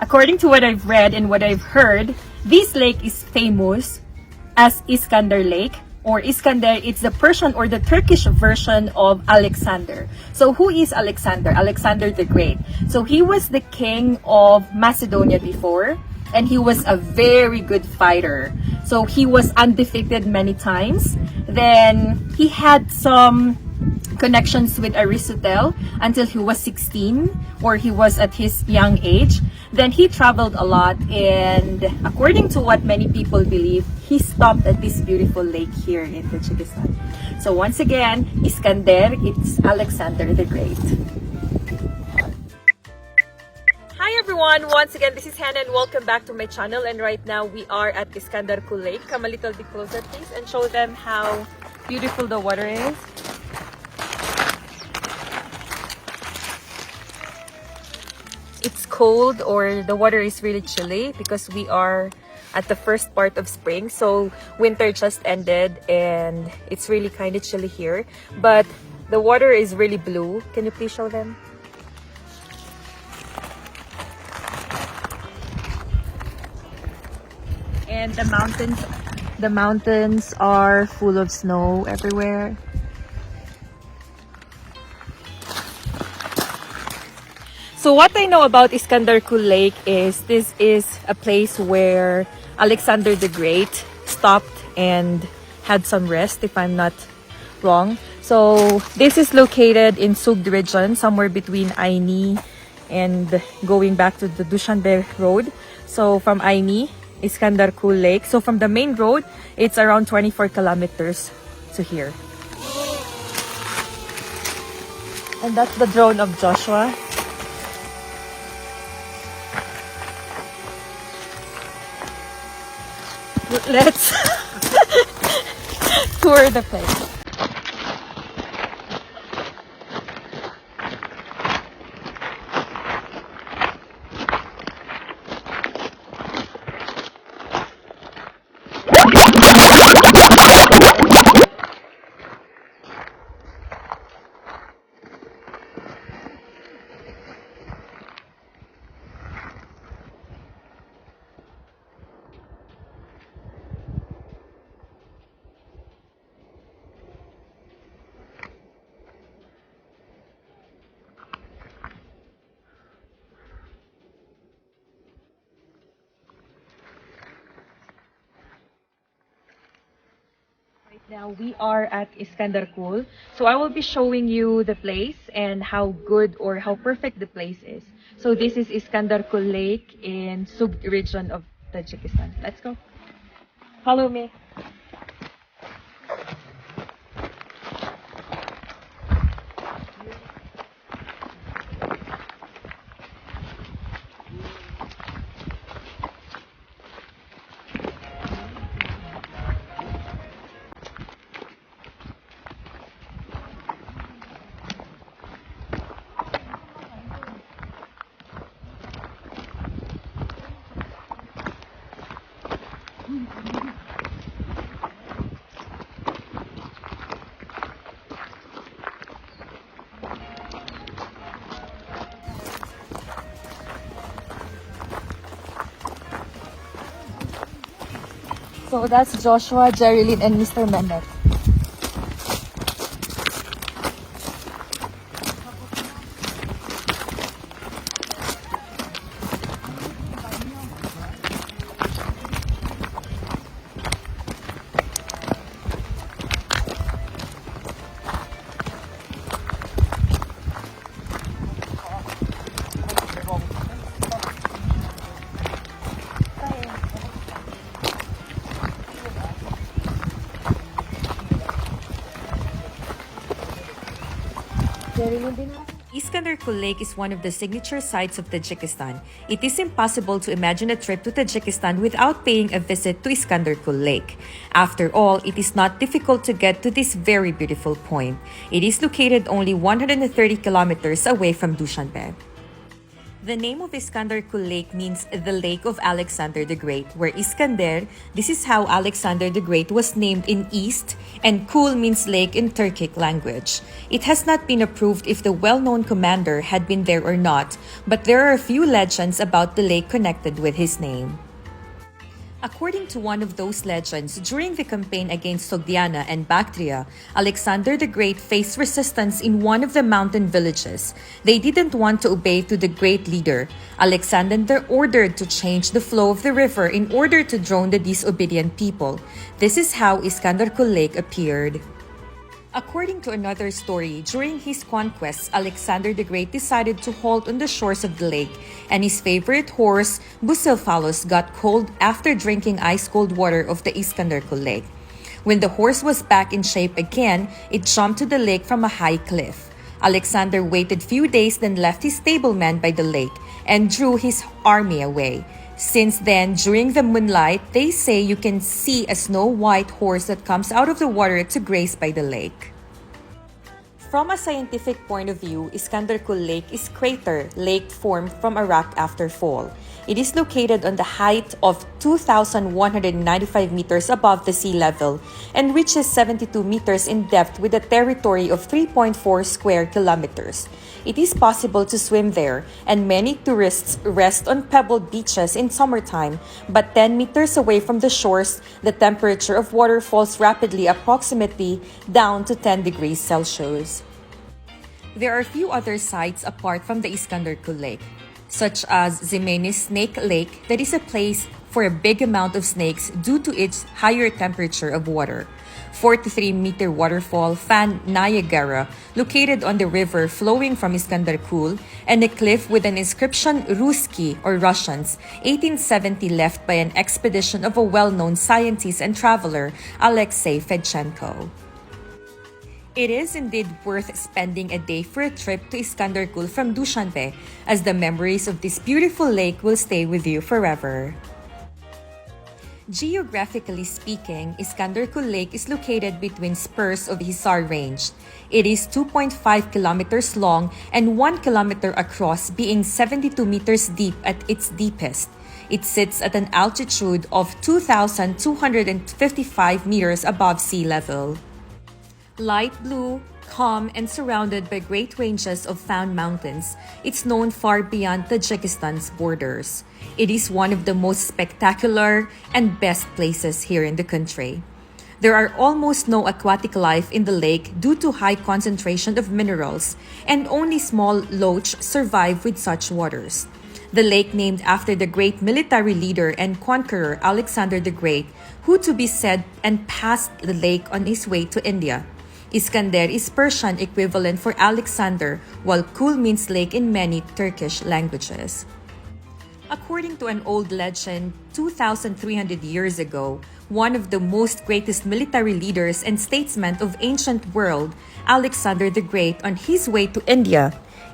According to what I've read and what I've heard, this lake is famous as Iskander Lake, or Iskander. It's the Persian or the Turkish version of Alexander. So who is Alexander? Alexander the Great. So he was the king of Macedonia before, and he was a very good fighter. So he was undefeated many times. Then he had some connections with Aristotle until he was 16, or he was at his young age. Then he traveled a lot, and according to what many people believe, he stopped at this beautiful lake here in Tajikistan. So once again, Iskander, it's Alexander the Great. Hi everyone! Once again, this is Hannah and welcome back to my channel. And right now we are at Iskandarkul Lake. Come a little bit closer please and show them how beautiful the water is. It's cold, or the water is really chilly because we are at the first part of spring. So winter just ended and it's really kind of chilly here. But the water is really blue. Can you please show them? And the mountains are full of snow everywhere. So what I know about Iskandarkul Lake is this is a place where Alexander the Great stopped and had some rest, if I'm not wrong. So this is located in Sugd region, somewhere between Aini and going back to the Dushanbe road. So from Aini, Iskandarkul Lake. So from the main road, it's around 24 kilometers to here. And that's the drone of Joshua. Let's tour the place. Now we are at Iskandarkul. So I will be showing you the place and how good or how perfect the place is. So this is Iskandarkul Lake in Sugd region of Tajikistan. Let's go. Follow me. So that's Joshua, Jerilyn, and Mr. Mehmet. Iskandarkul Lake is one of the signature sites of Tajikistan. It is impossible to imagine a trip to Tajikistan without paying a visit to Iskandarkul Lake. After all, it is not difficult to get to this very beautiful point. It is located only 130 kilometers away from Dushanbe. The name of Iskanderkul Lake means the Lake of Alexander the Great, where Iskander, this is how Alexander the Great was named in East, and Kul means lake in Turkic language. It has not been approved if the well-known commander had been there or not, but there are a few legends about the lake connected with his name. According to one of those legends, during the campaign against Sogdiana and Bactria, Alexander the Great faced resistance in one of the mountain villages. They didn't want to obey to the great leader. Alexander ordered to change the flow of the river in order to drown the disobedient people. This is how Iskandarkul Lake appeared. According to another story, during his conquests, Alexander the Great decided to halt on the shores of the lake, and his favorite horse, Bucephalus, got cold after drinking ice-cold water of the Iskandarkul Lake. When the horse was back in shape again, it jumped to the lake from a high cliff. Alexander waited few days, then left his stableman by the lake and drew his army away. Since then, during the moonlight, they say you can see a snow-white horse that comes out of the water to graze by the lake. From a scientific point of view, Iskandarkul Lake is crater lake formed from a rock after fall. It is located on the height of 2,195 meters above the sea level and reaches 72 meters in depth with a territory of 3.4 square kilometers. It is possible to swim there, and many tourists rest on pebbled beaches in summertime, but 10 meters away from the shores, the temperature of water falls rapidly, approximately down to 10 degrees Celsius. There are a few other sites apart from the Iskandarkul Lake, such as Ximenes Snake Lake, that is a place for a big amount of snakes due to its higher temperature of water. 43-meter waterfall Fann Niagara, located on the river flowing from Iskandarkul, and a cliff with an inscription Ruski or Russians, 1870, left by an expedition of a well-known scientist and traveler, Alexei Fedchenko. It is indeed worth spending a day for a trip to Iskandarkul from Dushanbe, as the memories of this beautiful lake will stay with you forever. Geographically speaking, Iskandarkul Lake is located between spurs of Gissar Range. It is 2.5 kilometers long and 1 kilometer across, being 72 meters deep at its deepest. It sits at an altitude of 2,255 meters above sea level. Light blue, calm, and surrounded by great ranges of Fann Mountains, it's known far beyond Tajikistan's borders. It is one of the most spectacular and best places here in the country. There are almost no aquatic life in the lake due to high concentration of minerals, and only small loach survive with such waters. The lake named after the great military leader and conqueror Alexander the Great, who to be said and passed the lake on his way to India. Iskander is Persian equivalent for Alexander, while Kul means lake in many Turkish languages. According to an old legend, 2,300 years ago, one of the most greatest military leaders and statesmen of ancient world, Alexander the Great, on his way to India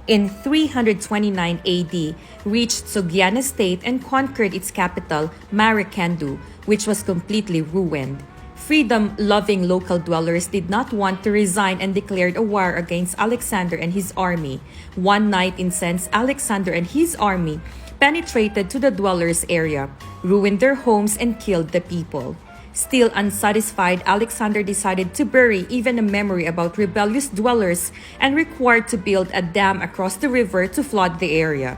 in 329 AD, reached Sogdiana state and conquered its capital, Marikandu, which was completely ruined. Freedom-loving local dwellers did not want to resign and declared a war against Alexander and his army. One night, incensed, Alexander and his army penetrated to the dwellers' area, ruined their homes, and killed the people. Still unsatisfied, Alexander decided to bury even a memory about rebellious dwellers and required to build a dam across the river to flood the area.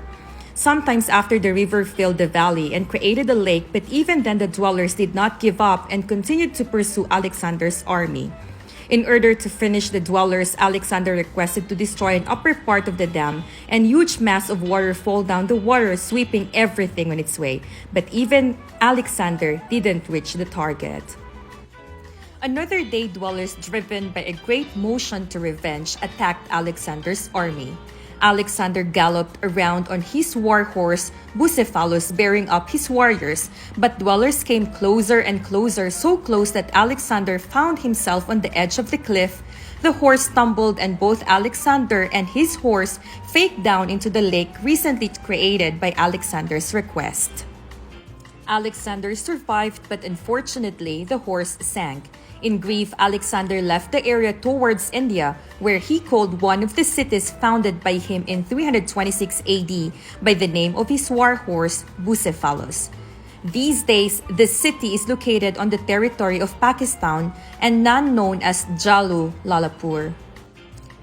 Sometimes after the river filled the valley and created a lake, but even then the dwellers did not give up and continued to pursue Alexander's army. In order to finish the dwellers, Alexander requested to destroy an upper part of the dam, and huge mass of water fall down the water, sweeping everything on its way. But even Alexander didn't reach the target. Another day, dwellers, driven by a great motion to revenge, attacked Alexander's army. Alexander galloped around on his war horse, Bucephalus, bearing up his warriors, but dwellers came closer and closer, so close that Alexander found himself on the edge of the cliff. The horse stumbled, and both Alexander and his horse faked down into the lake recently created by Alexander's request. Alexander survived, but unfortunately, the horse sank. In grief, Alexander left the area towards India, where he called one of the cities founded by him in 326 AD by the name of his war horse, Bucephalus. These days, the city is located on the territory of Pakistan and now known as Lalapur.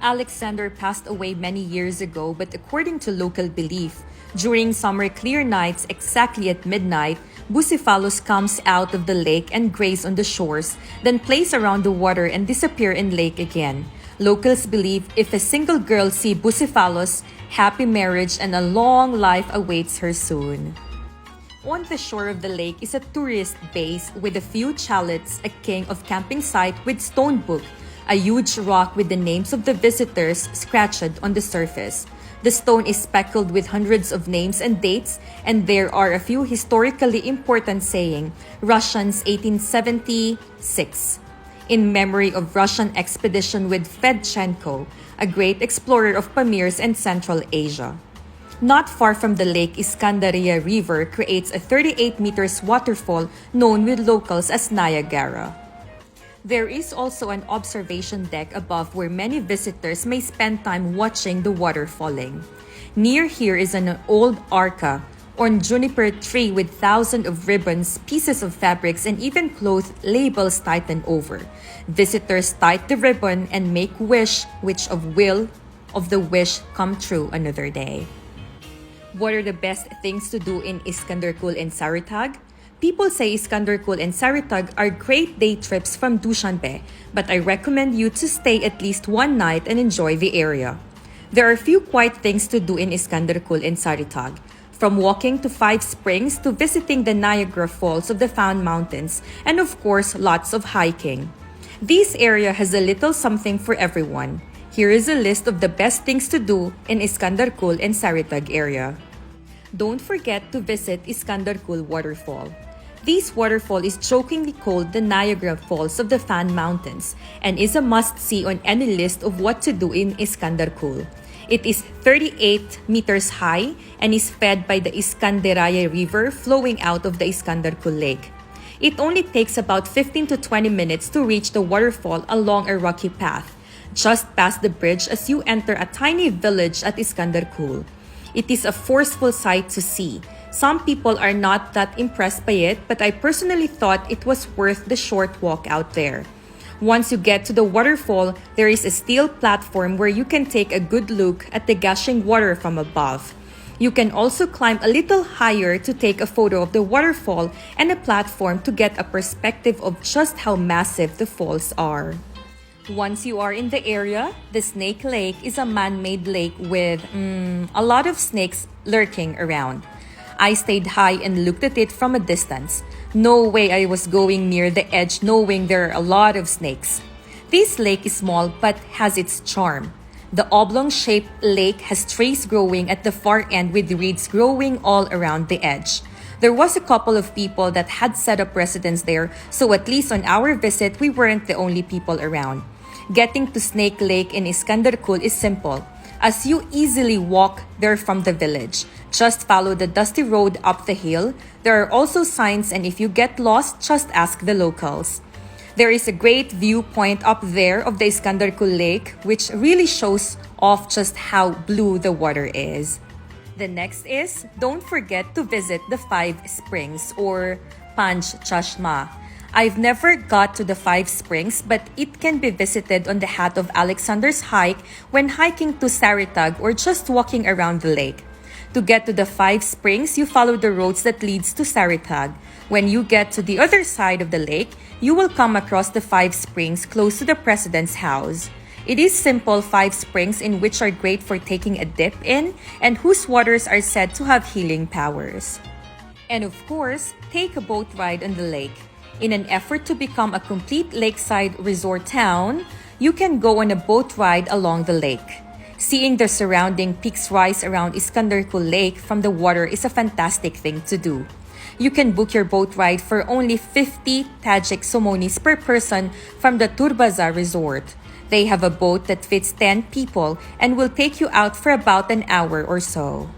Alexander passed away many years ago, but according to local belief, during summer clear nights exactly at midnight, Bucephalus comes out of the lake and graze on the shores, then plays around the water and disappear in lake again. Locals believe if a single girl see Bucephalus, happy marriage and a long life awaits her soon. On the shore of the lake is a tourist base with a few chalets, a king of camping site with stone book, a huge rock with the names of the visitors scratched on the surface. The stone is speckled with hundreds of names and dates, and there are a few historically important saying, Russians 1876, in memory of Russian expedition with Fedchenko, a great explorer of Pamirs and Central Asia. Not far from the lake, Iskandarya River creates a 38 meters waterfall known with locals as Niagara. There is also an observation deck above where many visitors may spend time watching the water falling. Near here is an old arca, or juniper tree with thousands of ribbons, pieces of fabrics, and even cloth labels tightened over. Visitors tie the ribbon and make wish, which will of the wish come true another day. What are the best things to do in Iskanderkul and Sarytag? People say Iskanderkul and Sarytag are great day trips from Dushanbe, but I recommend you to stay at least one night and enjoy the area. There are few quiet things to do in Iskanderkul and Sarytag, from walking to 5 springs to visiting the Niagara Falls of the Fann Mountains, and of course, lots of hiking. This area has a little something for everyone. Here is a list of the best things to do in Iskandarkul and Sarytag area. Don't forget to visit Iskandarkul Waterfall. This waterfall is jokingly called the Niagara Falls of the Fann Mountains and is a must-see on any list of what to do in Iskandarkul. It is 38 meters high and is fed by the Iskandarya River flowing out of the Iskanderkul Lake. It only takes about 15 to 20 minutes to reach the waterfall along a rocky path, just past the bridge as you enter a tiny village at Iskandarkul. It is a forceful sight to see. Some people are not that impressed by it, but I personally thought it was worth the short walk out there. Once you get to the waterfall, there is a steel platform where you can take a good look at the gushing water from above. You can also climb a little higher to take a photo of the waterfall and a platform to get a perspective of just how massive the falls are. Once you are in the area, the Snake Lake is a man-made lake with a lot of snakes lurking around. I stayed high and looked at it from a distance. No way I was going near the edge knowing there are a lot of snakes. This lake is small but has its charm. The oblong-shaped lake has trees growing at the far end with reeds growing all around the edge. There was a couple of people that had set up residence there, so at least on our visit, we weren't the only people around. Getting to Snake Lake in Iskandarkul is simple, as you easily walk there from the village. Just follow the dusty road up the hill. There are also signs, and if you get lost, just ask the locals. There is a great viewpoint up there of the Iskandarkul Lake, which really shows off just how blue the water is. The next is, don't forget to visit the 5 springs or Panch Chashma. I've never got to the 5 springs, but it can be visited on the hat of Alexander's hike when hiking to Sarytag or just walking around the lake. To get to the 5 springs, you follow the roads that leads to Sarytag. When you get to the other side of the lake, you will come across the 5 springs close to the president's house. It is simple 5 springs in which are great for taking a dip in and whose waters are said to have healing powers. And of course, take a boat ride on the lake. In an effort to become a complete lakeside resort town, you can go on a boat ride along the lake. Seeing the surrounding peaks rise around Iskanderkul Lake from the water is a fantastic thing to do. You can book your boat ride for only 50 Tajik somonis per person from the Turbaza resort. They have a boat that fits 10 people and will take you out for about an hour or so.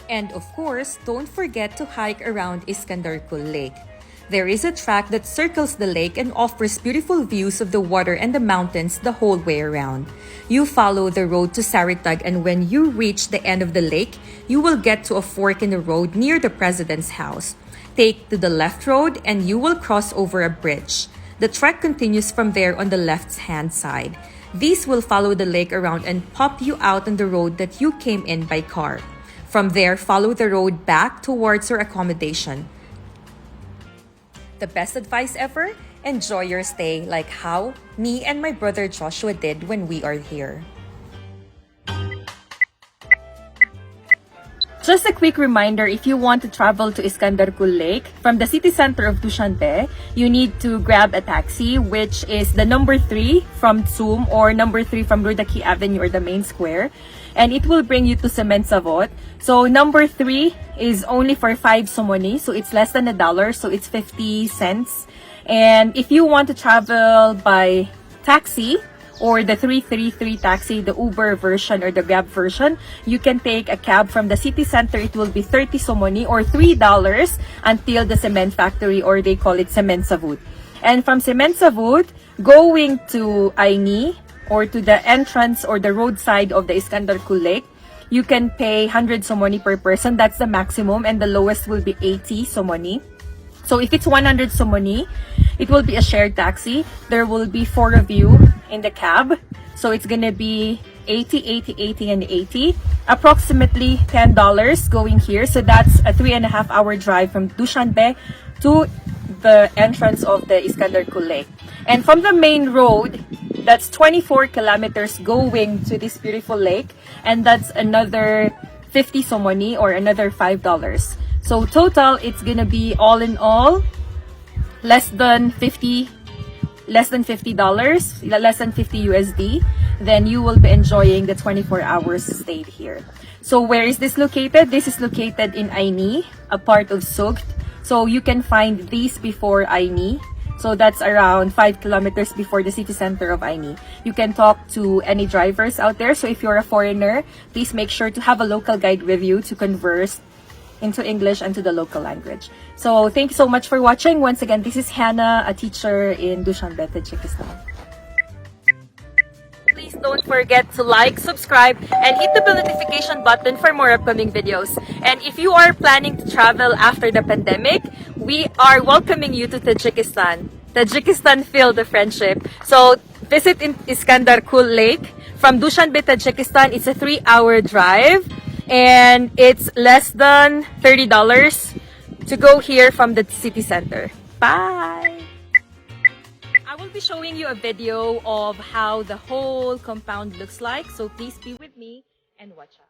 And of course, don't forget to hike around Iskandarkul Lake. There is a track that circles the lake and offers beautiful views of the water and the mountains the whole way around. You follow the road to Sarytag, and when you reach the end of the lake, you will get to a fork in the road near the president's house. Take to the left road and you will cross over a bridge. The trek continues from there on the left-hand side. These will follow the lake around and pop you out on the road that you came in by car. From there, follow the road back towards your accommodation. The best advice ever? Enjoy your stay like how me and my brother Joshua did when we are here. Just a quick reminder, if you want to travel to Iskanderkul Lake, from the city center of Dushanbe, you need to grab a taxi, which is the number 3 from Tsum or number 3 from Rudaki Avenue or the main square. And it will bring you to Cement Savot. So number 3 is only for 5 somoni, so it's less than $1, so it's 50 cents. And if you want to travel by taxi, or the 333 taxi, the Uber version or the Grab version, you can take a cab from the city center. It will be 30 somoni or $3 until the cement factory, or they call it Cement Savut. And from Cement Savut, going to Aini or to the entrance or the roadside of the Iskandarkul Lake, you can pay 100 somoni per person. That's the maximum, and the lowest will be 80 somoni. So if it's 100 somoni, it will be a shared taxi. There will be 4 of you in the cab. So it's gonna be 80, 80, 80, and 80. Approximately $10 going here. So that's a 3.5-hour drive from Dushanbe to the entrance of the Iskandarkul Lake. And from the main road, that's 24 kilometers going to this beautiful lake. And that's another 50 somoni or another $5. So total, it's gonna be all in all less than $50, less than $50 USD. Then you will be enjoying the 24 hours stayed here. So where is this located? This is located in Aini, a part of Sugt. So you can find these before Aini. So that's around 5 kilometers before the city center of Aini. You can talk to any drivers out there. So if you're a foreigner, please make sure to have a local guide with you to converse into English and to the local language. So thank you so much for watching. Once again, this is Hannah, a teacher in Dushanbe, Tajikistan. Please don't forget to like, subscribe, and hit the bell notification button for more upcoming videos. And if you are planning to travel after the pandemic, we are welcoming you to Tajikistan. Tajikistan Field of Friendship. So visit in Iskanderkul Lake. From Dushanbe, Tajikistan, it's a 3-hour drive. And it's less than $30 to go here from the city center. Bye! I will be showing you a video of how the whole compound looks like. So please be with me and watch out.